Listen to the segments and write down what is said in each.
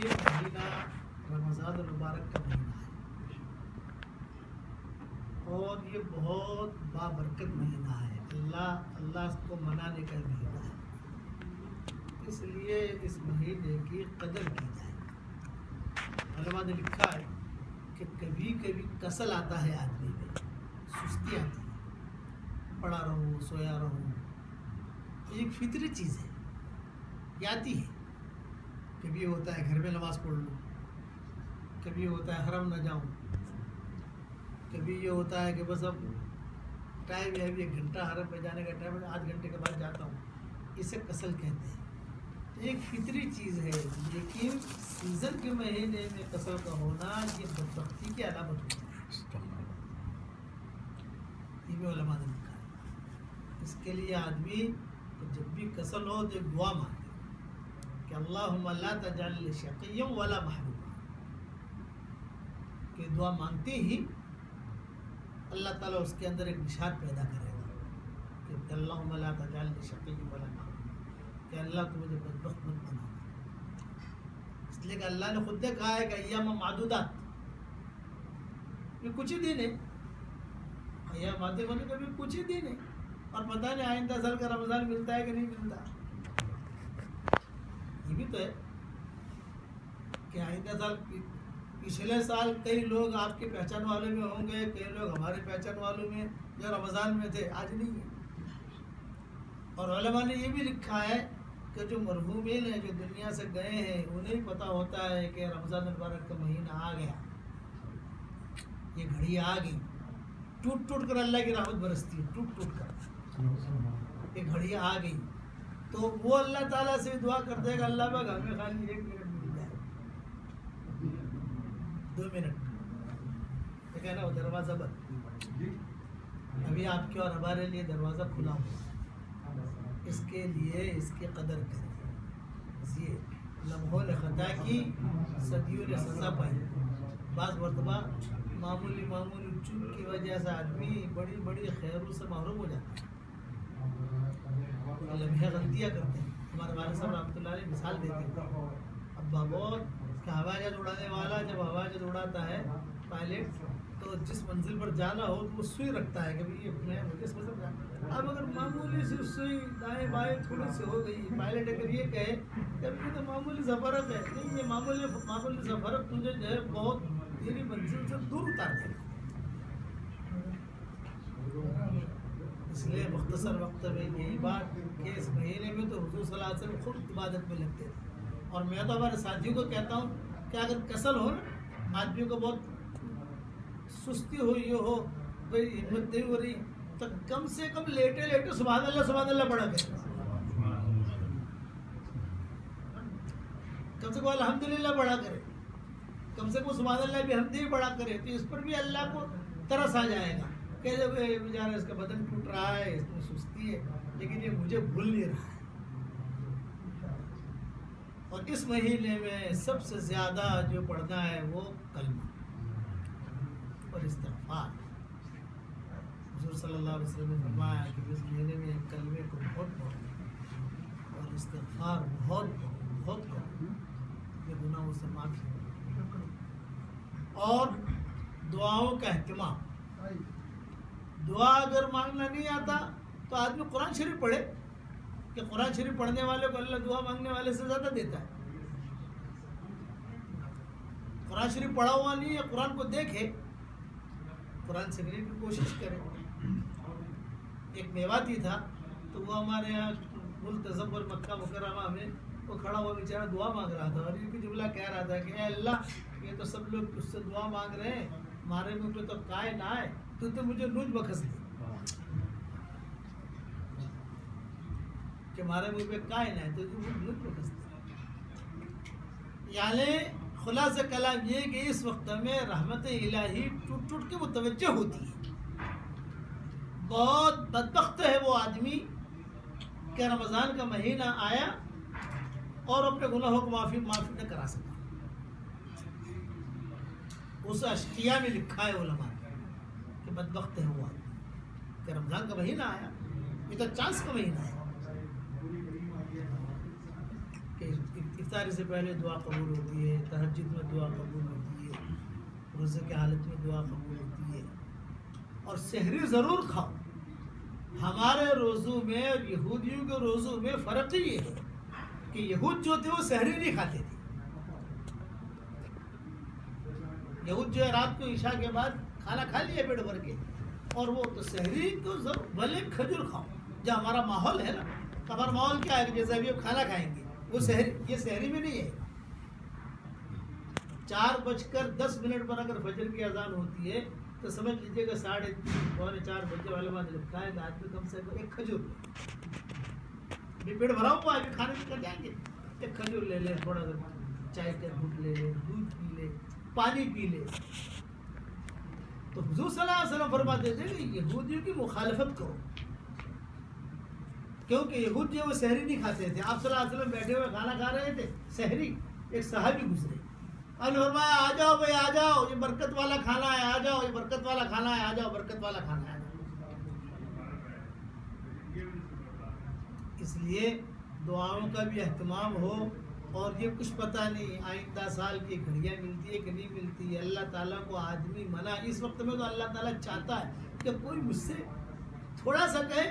یہ مہینہ رمضان المبارک کا مہینہ ہے اور یہ بہت بابرکت مہینہ ہے، اللہ کو منانے کا مہینہ ہے، اس لیے اس مہینے کی قدر کی جائے۔ علماء نے لکھا ہے کہ کبھی کبھی کسل آتا ہے آدمی میں، سستی آتی ہے، پڑا رہوں سویا رہوں، یہ ایک فطری چیز ہے، یہ آتی ہے۔ کبھی یہ ہوتا ہے گھر میں نماز پڑھ لوں، کبھی یہ ہوتا ہے حرم نہ جاؤں، کبھی یہ ہوتا ہے کہ بس اب ٹائم ہے ابھی 1 گھنٹہ حرم پہ جانے کا ٹائم ہے، آدھ گھنٹے کے بعد جاتا ہوں، اسے کسل کہتے ہیں۔ ایک فطری چیز ہے، لیکن سیزن کے مہینے میں کسل کا ہونا یہ بدبختی کی علامت ہوتی ہے، یہ بھی علماء نے لکھا ہے۔ اس کے لیے آدمی جب بھی کسل ہو تو ایک دعا مانگے کہ اللہم لا تجعل شقیا ولا محروما، کہ دعا مانگتے ہی اللہ تعالیٰ اس کے اندر ایک نشاط پیدا کرے گا کہ اللہم لا تجعل شقیا ولا محروما، کہ اللہ تو مجھے بدبخت مت بنا۔ اس لیے کہ اللہ نے خود نے کہا ہے کہ ایام معدودات، یہ کچھ ہی دن ہے، ایام معدودات ہونے کا بھی کچھ ہی دن ہے، اور پتہ نہیں آئندہ سال کا رمضان ملتا ہے کہ نہیں ملتا۔ یہ بھی تو ہے کہ آئندہ سال پچھلے سال کئی لوگ آپ کے پہچان والوں میں ہوں گے، کئی لوگ ہمارے پہچان والوں میں جو رمضان میں تھے آج نہیں ہے۔ اور علماء نے یہ بھی لکھا ہے کہ جو مرحومین ہیں جو دنیا سے گئے ہیں انہیں پتہ ہوتا ہے کہ رمضان المبارک کا مہینہ آ گیا، یہ گھڑی آ گئی، ٹوٹ ٹوٹ کر اللہ کی رحمت برستی ہے، ٹوٹ ٹوٹ کر یہ گھڑی آ گئی، تو وہ اللہ تعالیٰ سے دعا کرتے کہ اللہ پاک ہمیں خالی 1 منٹ مل جائے، 2 منٹ، یہ کہنا وہ دروازہ بند، ابھی آپ کے اور ہمارے لیے دروازہ کھلا ہوا، اس کے لیے اس کی قدر کریں۔ یہ لمحوں نے خطا کی، صدیوں نے سزا پائی، بعض مرتبہ معمولی چوک کی وجہ سے آدمی بڑی بڑی خیروں سے محروم ہو جاتا ہے، لمحے غلطیاں کرتے ہیں۔ ہمارے والد صاحب رحمۃ اللہ علیہ مثال دیتے ہیں، ابا بہت کہ ہوائی جہاز اڑانے والا جب ہوائی جہاز اڑاتا ہے پائلٹ، تو جس منزل پر جانا ہو تو وہ سوئی رکھتا ہے کہ بھائی میں مجھے اس منزل پر جانا۔ اب اگر معمولی سی سوئی دائیں بائیں تھوڑی سی ہو گئی، پائلٹ اگر یہ کہے کہ ابھی تو معمولی سا فرق ہے، نہیں یہ معمولی سا فرق تجھے جو ہے بہت تیری منزل سے دور اتار دے گا۔ اس لیے مختصر وقت میں یہی بات کہ اس مہینے میں تو حضور صلی اللہ علیہ وسلم خود عبادت میں لگتے تھے، اور میں تو ہمارے ساتھیوں کو کہتا ہوں کہ اگر کسل ہو نا، آدمیوں کو بہت سستی ہوئی ہو، کوئی ہمت نہیں ہو رہی، تو کم سے کم لیٹے سبحان اللہ پڑھا کرے، کم سے کم الحمدللہ پڑھا کرے، کم سے کم سبحان اللہ بحمدہ پڑھا کرے، تو اس پر بھی اللہ کو ترس آ جائے گا کہ جب بیچارہ اس کا بدن ٹوٹ رہا ہے، اس میں سستی ہے، لیکن یہ مجھے بھول نہیں رہا ہے۔ اور اس مہینے میں سب سے زیادہ جو پڑھنا ہے وہ کلمہ اور استغفار۔ حضور صلی اللہ علیہ وسلم نے فرمایا کہ اس مہینے میں کلمے کو بہت پڑھو اور استغفار بہت کرو، یہ گناہوں سے معافی، اور دعاؤں کا اہتمام۔ دعا اگر مانگنا نہیں آتا تو آدمی قرآن شریف پڑھے، کہ قرآن شریف پڑھنے والے کو اللہ دعا مانگنے والے سے زیادہ دیتا ہے۔ قرآن شریف پڑھا ہوا نہیں ہے، قرآن کو دیکھے، قرآن سیکھنے کی کوشش کرے۔ ایک میواتی تھا، تو وہ ہمارے یہاں ملتزم اور مکہ مکرمہ میں وہ کھڑا ہوا بیچارہ دعا مانگ رہا تھا، اور یہ بھی جملہ کہہ رہا تھا کہ اے اللہ، یہ تو سب لوگ تجھ سے دعا مانگ رہے ہیں، ہمارے منہ پہ تو کائے نہ آئے، تو مجھے نوج بخس دے، کہ ہمارے منہ پہ کائے نہ آئے تو مجھے نوج بخس دے۔ یعنی خلاصہ کلام یہ کہ اس وقت میں رحمت الہی ٹوٹ ٹوٹ کے متوجہ ہوتی ہے۔ بہت بدبخت ہے وہ آدمی کہ رمضان کا مہینہ آیا اور اپنے گناہوں کو معافی نہ کرا سکا۔ اس اشقیہ میں لکھا ہے علماء کہ بدبخت ہے وہ آدمی کہ رمضان کا مہینہ آیا، یہ تو چانس کا مہینہ ہے کہ افطاری سے پہلے دعا قبول ہوتی ہے، تہجد میں دعا قبول ہوتی ہے، روزے کی حالت میں دعا قبول ہوتی ہے. اور سحری ضرور کھاؤ. ہمارے روزوں میں اور یہودیوں کے روزوں میں فرق یہ ہے کہ یہود جو تھے وہ سحری نہیں کھاتے تھے. یہود جو ہے رات کو عشاء کے بعد کھانا کھا لیا پیٹ بھر کے، اور وہ تو سحری تو ضرور بھلے کھجور کھاؤ. جو ہمارا ماحول ہے نا، ہمارا ماحول کیا ہے کہ جیسے ابھی ہم کھانا کھائیں گے وہ سحری، یہ سحری میں نہیں ہے. 4:10 پر اگر فجر کی اذان ہوتی ہے تو سمجھ لیجیے کہ 3:30 بجے والے بعد لگتا ہے کہ آدمی کم سے کم ایک کھجور پیٹ بھرا ہوا ہے، کھانے سے کر جائیں گے، ایک کھجور لے لے، تھوڑا سا چائے کا گھونٹ لے لے، دودھ پی لے، پانی پی لے. تو حضور صلی اللہ علیہ وسلم فرماتے تھے کہ یہودیوں کی مخالفت کرو، کیونکہ یہود جو وہ سحری نہیں کھاتے تھے. آپ صلی اللہ علیہ وسلم بیٹھے ہوئے کھانا کھا رہے تھے، سحری، ایک صحابی گزرے، اور فرمایا آ جاؤ بھائی آ جاؤ، یہ برکت والا کھانا ہے، آ جاؤ یہ برکت والا کھانا ہے، آ جاؤ برکت والا کھانا ہے. اس لیے دعاؤں کا بھی اہتمام ہو. اور یہ کچھ پتہ نہیں آئندہ سال کی گھڑیاں ملتی ہے کہ نہیں ملتی ہے. اللہ تعالیٰ کو آدمی منع اس وقت میں تو اللہ تعالیٰ چاہتا ہے کہ کوئی مجھ سے تھوڑا سا کہے،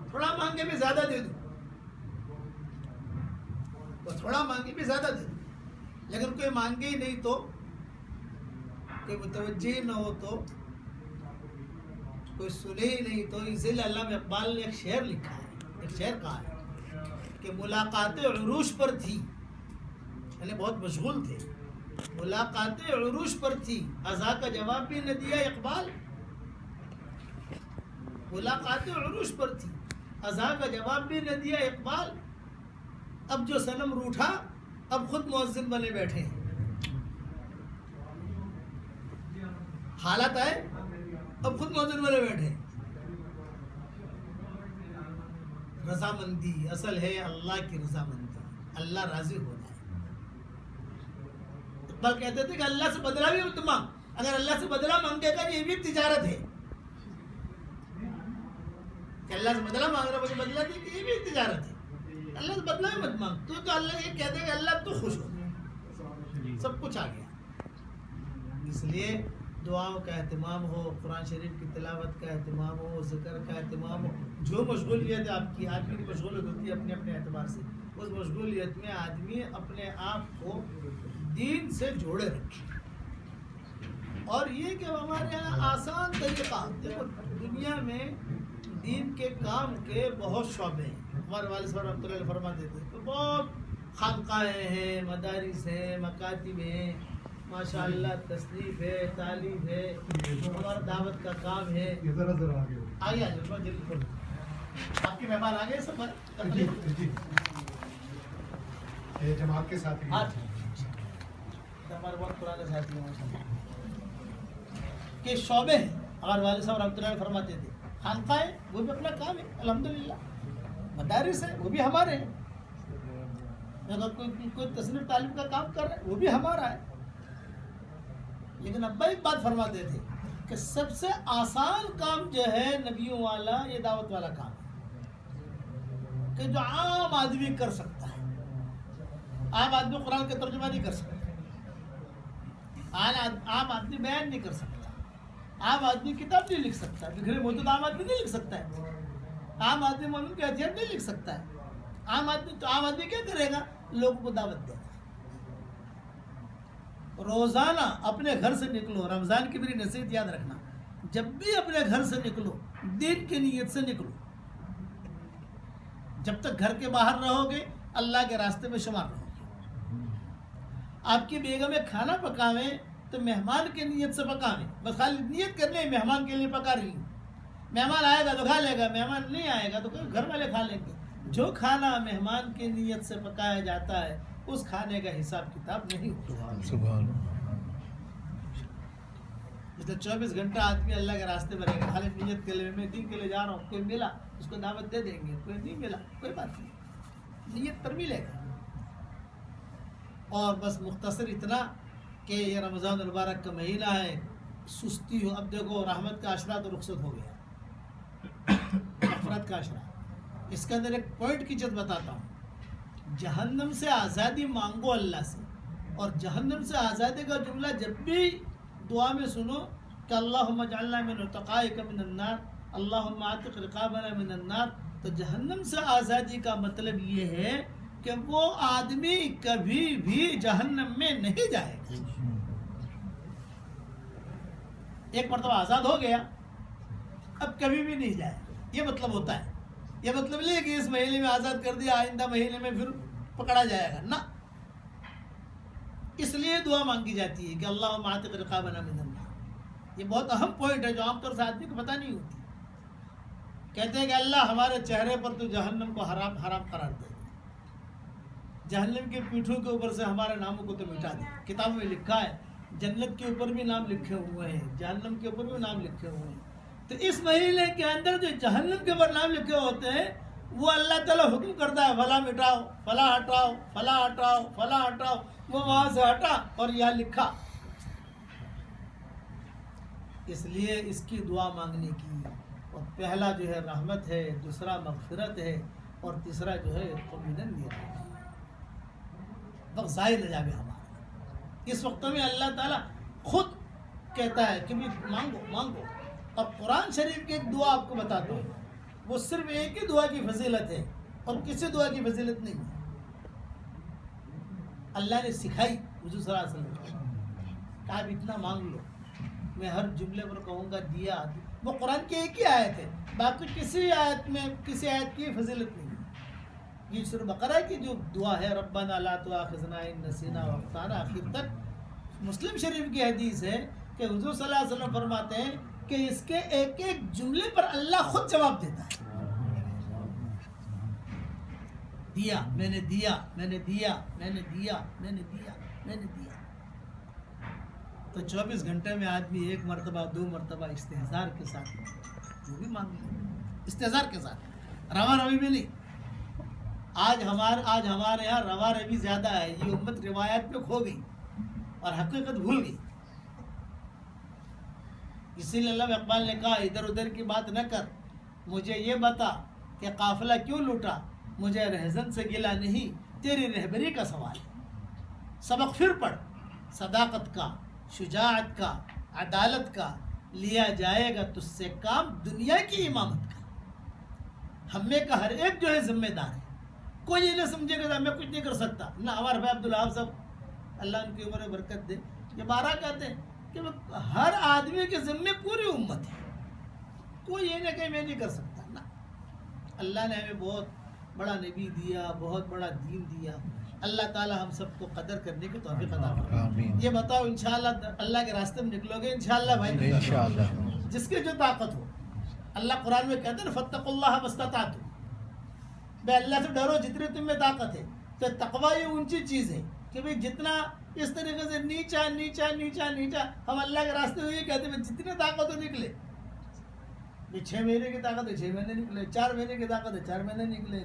تھوڑا مانگے بھی زیادہ دے دوں، وہ تھوڑا مانگے بھی زیادہ دے دوں. لیکن کوئی مانگے ہی نہیں تو، کوئی متوجہ نہ ہو تو، کوئی سنے ہی نہیں تو. اسی لیے علامہ اقبال نے ایک شعر لکھا ہے، ایک شعر کہا ہے کہ ملاقات عروش پر تھی، یعنی بہت مشغول تھے، ملاقات عروش پر تھی، ازا کا جواب بھی نہ دیا اقبال. ملاقات عروش پر تھی، ازا کا جواب بھی نہ دیا اقبال. اب جو صنم روٹھا اب خود مؤذن بنے بیٹھے ہیں. حالت آئے اب خود مؤذن بنے بیٹھے ہیں. رضامندی اصل ہے اللہ کی رضامندی، اللہ راضی ہو جائے. اقبال کہتے تھے کہ اللہ سے بدلہ بھی مت مانگ، اگر اللہ سے بدلہ مانگے گا یہ بھی تجارت ہے. کہ اللہ سے بدلہ مانگ رہا مجھے بدلہ دی، یہ بھی تجارت ہے. اللہ سے بدلہ بھی مت مانگ، تو اللہ یہ کہتے ہیں کہ اللہ تو خوش ہو، سب کچھ آ گیا. اس لیے دعاؤں کا اہتمام ہو، قرآن شریف کی تلاوت کا اہتمام ہو، ذکر کا اہتمام ہو. جو مشغولیت آپ کی، آدمی کی مشغولیت ہوتی ہے اپنے اپنے اعتبار سے، اس مشغولیت میں آدمی اپنے آپ کو دین سے جوڑے رکھے. اور یہ کہ ہمارے یہاں آسان طریقہ، دیکھو دنیا میں دین کے کام کے بہت شعبے ہیں. ہمارے والد صاحب رحمۃ اللہ علیہ فرماتے تھے تو بہت خانقاہیں ہیں، مدارس ہیں، مکاتب ہیں، ماشاء اللہ تصنیف ہے، تعلیم ہے، ہمارا دعوت کا کام ہے. آئیے جلدی، آپ کے مہمان آ گئے سب جماعت کے ساتھ ہمارے بہت پرانے ساتھی ہیں کہ شعبے ہیں. ہمارے والد صاحب رحمۃ اللہ فرماتے تھے خانقاہیں وہ بھی اپنا کام ہے الحمدللہ، مدارس ہے وہ بھی ہمارے ہیں، اگر کوئی تصنیف تعلیم کا کام کر رہا ہے وہ بھی ہمارا ہے. لیکن ابا ایک بات فرماتے تھے کہ سب سے آسان کام جو ہے نبیوں والا یہ دعوت والا کام ہے، کہ جو عام آدمی کر سکتا ہے. عام آدمی قرآن کا ترجمہ نہیں کر سکتا، عام آدمی بیان نہیں کر سکتا، عام آدمی کتاب نہیں لکھ سکتا، بکھرے موجود عام آدمی نہیں لکھ سکتا ہے، عام آدمی مومن کے ہتھیار نہیں لکھ سکتا ہے. عام آدمی کیا کرے گا؟ لوگوں کو دعوت دے گا. روزانہ اپنے گھر سے نکلو، رمضان کی میری نصیحت یاد رکھنا، جب بھی اپنے گھر سے نکلو دین کی نیت سے نکلو. جب تک گھر کے باہر رہو گے اللہ کے راستے میں شمار رہو گے. آپ کی بیگمیں کھانا پکاویں تو مہمان کی نیت سے پکاویں، بس خالی نیت کرنے مہمان کے لیے پکا رہی ہوں. مہمان آئے گا تو کھا لے گا، مہمان نہیں آئے گا تو گھر والے کھا لیں گے. جو کھانا مہمان کی نیت سے پکایا جاتا ہے اس کھانے کا حساب کتاب نہیں ہوتا. سبحان اس لیے 24 گھنٹہ آدمی اللہ کے راستے میں رہے گا، خالی نیت کے لیے میں دین کے لیے جا رہا ہوں، کوئی ملا اس کو دعوت دے دیں گے، کوئی نہیں ملا کوئی بات نہیں، نیت پر ملے گا. اور بس مختصر اتنا کہ یہ رمضان المبارک کا مہینہ ہے، سستی ہو. اب دیکھو رحمت کا عشرہ تو رخصت ہو گیا، مغفرت کا عشرہ. اس کے اندر ایک پوائنٹ کی چیز بتاتا ہوں، جہنم سے آزادی مانگو اللہ سے. اور جہنم سے آزادی کا جملہ جب بھی دعا میں سنو کہ اللہم اجعلنا من عتقائک من النار، اللہم اعتق رقابنا من النار، تو جہنم سے آزادی کا مطلب یہ ہے کہ وہ آدمی کبھی بھی جہنم میں نہیں جائے گا. ایک مرتبہ آزاد ہو گیا اب کبھی بھی نہیں جائے گا، یہ مطلب ہوتا ہے. یہ مطلب نہیں کہ اس مہینے میں آزاد کر دیا آئندہ مہینے میں پھر پکڑا جائے گا، نہ. اس لیے دعا مانگی جاتی ہے کہ اللہم اعتق رقابنا من النار. یہ بہت اہم پوائنٹ ہے جو عام طور سے آدمی کو پتہ نہیں ہوتی. کہتے ہیں کہ اللہ ہمارے چہرے پر تو جہنم کو حرام حرام قرار دے، جہنم کے پیٹھوں کے اوپر سے ہمارے ناموں کو تو مٹا دے. کتابوں میں لکھا ہے جنت کے اوپر بھی نام لکھے ہوئے ہیں، جہنم کے اوپر بھی نام لکھے ہوئے ہیں. تو اس مہینے کے اندر جو جہنم کے اوپر نام لکھے ہوتے ہیں وہ اللہ تعالیٰ حکم کرتا ہے فلاں مٹاؤ، فلاں ہٹاؤ، فلاں ہٹاؤ، فلاں ہٹاؤ. وہ وہاں سے ہٹا اور یہاں لکھا. اس لیے اس کی دعا مانگنے کی، اور پہلا جو ہے رحمت ہے، دوسرا مغفرت ہے، اور تیسرا جو ہے اطمینان ہے. وقت ظاہر نہ جائے ہمارا. اس وقت میں اللہ تعالیٰ خود کہتا ہے کہ بھی مانگو مانگو. اور قرآن شریف کی ایک دعا آپ کو بتا دو، وہ صرف ایک ہی دعا کی فضیلت ہے اور کسی دعا کی فضیلت نہیں ہے. اللہ نے سکھائی حضور صلی اللہ علیہ وسلم کہ آپ اتنا مانگ لو. میں ہر جملے پر کہوں گا دیا، وہ قرآن کی ایک ہی آیت ہے، باقی کسی آیت میں کسی آیت کی فضیلت نہیں ہے. یہ سورہ بقرہ کی جو دعا ہے ربنا لا تؤاخذنا ان نسینا واخطانا، آخر تک مسلم شریف کی حدیث ہے کہ حضور صلی اللہ علیہ وسلم فرماتے ہیں کہ اس کے ایک ایک جملے پر اللہ خود جواب دیتا ہے. دیا، میں نے دیا، میں نے دیا، میں نے دیا، میں نے دیا، میں نے دیا. تو 24 گھنٹے میں آدمی ایک مرتبہ 2 مرتبہ استحضار کے ساتھ وہ بھی مانگ لے، استحضار کے ساتھ، رواں روی بھی نہیں. آج ہمارے یہاں رواں روی زیادہ ہے. یہ امت روایات میں کھو گئی اور حقیقت بھول گئی. اسی لیے علامہ اقبال نے کہا ادھر ادھر کی بات نہ کر، مجھے یہ بتا کہ قافلہ کیوں لوٹا، مجھے رہزن سے گلا نہیں، تیری رہبری کا سوال ہے. سبق پھر پڑھ، صداقت کا، شجاعت کا، عدالت کا، لیا جائے گا تجھ سے کام دنیا کی امامت کا. ہم میں کا ہر ایک جو ہے ذمہ دار ہے. کوئی یہ نہ سمجھے گا میں کچھ نہیں کر سکتا. نہ ہمارے بھائی عبدالوہاب صاحب اللہ ان کی عمر میں برکت دے، یہ بارہ کہتے ہیں کہ ہر آدمی کے ذمے پوری امت ہے. کوئی یہ نہ کہ میں نہیں کر سکتا. نا، اللہ نے ہمیں بہت بڑا نبی دیا، بہت بڑا دین دیا. اللہ تعالی ہم سب کو قدر کرنے کی توفیق عطا فرمائے. یہ بتاؤ انشاءاللہ اللہ کے راستے میں نکلو گے انشاءاللہ بھائی؟ انشاءاللہ. جس کی جو طاقت ہو. اللہ قرآن میں کہتے ہیں فاتقوا اللہ ما استطعتم، بے اللہ سے ڈرو جتنی تم میں طاقت ہے. تو تقوی یہ اونچی چیز ہے کہ بھئی جتنا اس طریقے سے نیچا نیچا نیچا نیچا ہم اللہ کے راستے میں یہ کہتے ہیں جتنی طاقت ہو نکلے. 6 مہینے کی طاقت ہے 6 مہینے نکلے، 4 مہینے کی طاقت ہے 4 مہینے نکلے،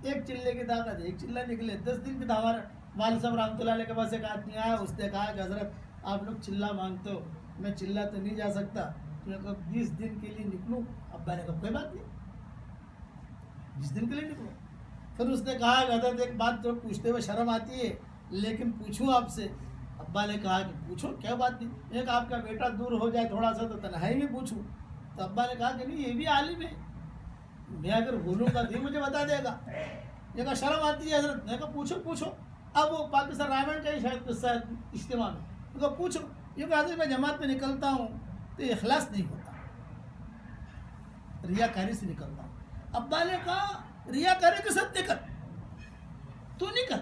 1 چلے کی طاقت ہے 1 چلہ نکلے، 10 دن کی. ہمارے والد صاحب رحمۃ اللہ علیہ کے پاس ایک آدمی آیا، اس نے کہا کہ حضرت آپ لوگ چلہ مانگتے ہو، میں چلہ تو نہیں جا سکتا، میں کہا 20 دن کے لیے نکلوں. ابا نے کہا کوئی بات نہیں 20 دن کے لیے نکلو. پھر اس نے کہا کہ حضرت ایک بات تو پوچھتے ہوئے شرم آتی ہے لیکن پوچھوں آپ سے. ابا نے کہا کہ پوچھو کیا بات نہیں. ایک آپ کا بیٹا دور ہو جائے تھوڑا سا تو تنہائی میں پوچھوں. تو ابا نے کہا کہ نہیں یہ بھی عالم ہے، میں اگر بولوں گا تو مجھے بتا دے گا. یہ کہا شرم آتی ہے حضرت. میں کہا پوچھو پوچھو. اب وہ پاکستان رائمنڈ کا ہی شاید قصہ ہے اجتماع میں. میں کہا پوچھو. یہ کہ حضرت میں جماعت میں نکلتا ہوں تو اخلاص نہیں ہوتا، ریاکاری سے نکلتا ہوں. ابا نے کہا ریاکاری کے ساتھ نکل، تو نکل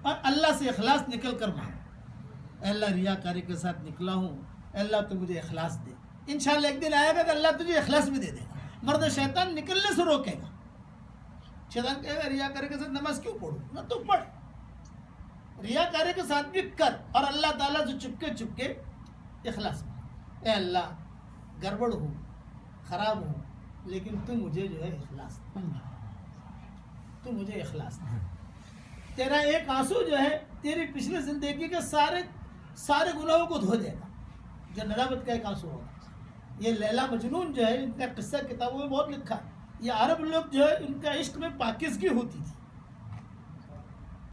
اور اللہ سے اخلاص نکل کر مانگ. اے اللہ ریاکاری کے ساتھ نکلا ہوں، اے اللہ تو مجھے اخلاص دے. انشاءاللہ ایک دن آئے گا کہ اللہ تجھے اخلاص بھی دے دے گا. مرد شیطان نکلنے سے روکے گا. شیطان کہے گا ریاکاری کے ساتھ نماز کیوں پڑھوں؟ نہ تو پڑھ، ریاکاری کے ساتھ بھی کر اور اللہ تعالیٰ سے چپکے چپکے اخلاص مانگ. اے اللہ گڑبڑ ہوں، خراب ہوں، لیکن تو مجھے جو ہے اخلاص دے، تو مجھے اخلاص دے. تیرا ایک آنسو جو ہے تیری پچھلی زندگی کے سارے گناہوں کو دھو دے گا. جو ندامت کا ایک آنسو ہوگا. یہ لیلا مجنون جو ہے ان کا قصہ کتابوں میں بہت لکھا ہے. یہ عرب لوگ جو ہے ان کا عشق میں پاکیزگی ہوتی تھی.